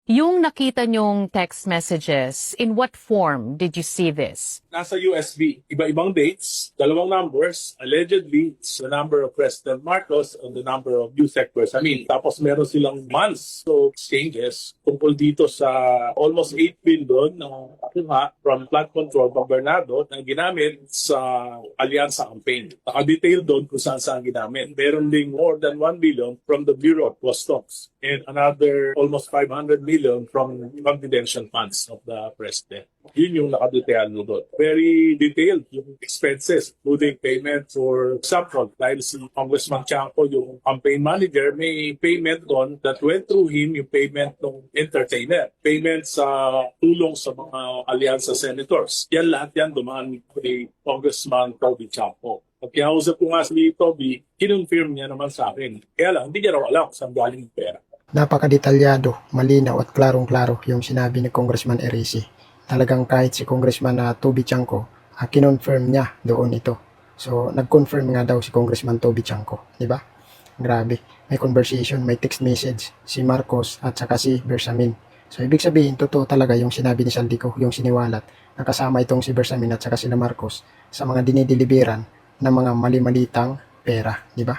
Yung nakita nyong text messages, in what form did you see this? Nasa USB, iba-ibang dates, dalawang numbers, allegedly, it's the number of President Marcos and the number of Yusek Bersamin. Tapos meron silang months so exchanges tungkol dito sa almost 8 billion na kuha from flood control from Bernardo na ginamit sa Alyansa campaign. Naka-detail doon kung saan ginamit. Meron ding more than 1 billion from the Bureau of Customs and another almost 500 million from confidential funds of the President. Yun yung nakadetail mo doon. Very detailed yung expenses, including payment for subfront. Dahil si Congressman Chanco, yung campaign manager, may payment doon that went through him, yung payment ng entertainer. Payment sa tulong sa mga alyansa senators. Yan lahat yan dumaan kay Congressman Toby Chanco. Pag kinausap ko nga si Toby, kinonfirm niya naman sa akin. Kaya lang, hindi niya raw alam saan galing yung pera. Napakadetalyado, malinaw at klarong-klaro yung sinabi ni Congressman Erisi. Talagang kahit si Congressman Toby Chanco, kinonfirm niya doon ito. So, nag-confirm nga daw si Congressman Toby Chanco, di ba? Grabe, may conversation, may text message si Marcos at saka si Bersamin. So, ibig sabihin, totoo talaga yung sinabi ni Saldico, yung siniwalat, nakasama itong si Bersamin at saka sila Marcos sa mga dinideliveran ng mga mali-malitang pera, di ba?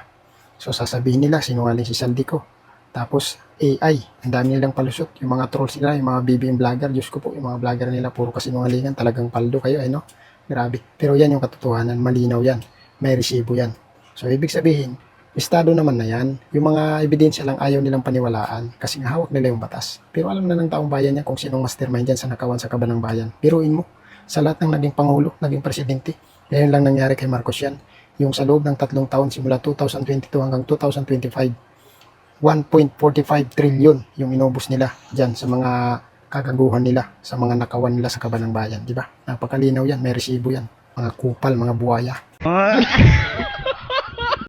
So, sasabihin nila, sinungaling si Saldico. Tapos AI, ang dami nilang palusot. Yung mga trolls nila, yung mga BBM vlogger, Diyos ko po, yung mga vlogger nila, puro kasinungalingan, talagang paldo kayo, no? Grabe. Pero yan yung katotohanan, malinaw yan. May resibo yan. So, ibig sabihin, estado naman na yan. Yung mga ebidensya lang ayaw nilang paniwalaan kasi nga hawak nila yung batas. Pero alam na ng taong bayan niya kung sinong mastermind dyan sa nakawan sa kaban ng bayan. Biruin mo, sa lahat ng naging pangulo, naging presidente, ngayon lang nangyari kay Marcos yan. Yung sa loob ng 3 taon, simula 2022 hanggang 2025, 1.45 trillion yung inubos nila dyan sa mga kagaguhan nila, sa mga nakawan nila sa kaban ng bayan, di ba? Napakalinaw yan, may resibo yan. Mga kupal, mga buhaya.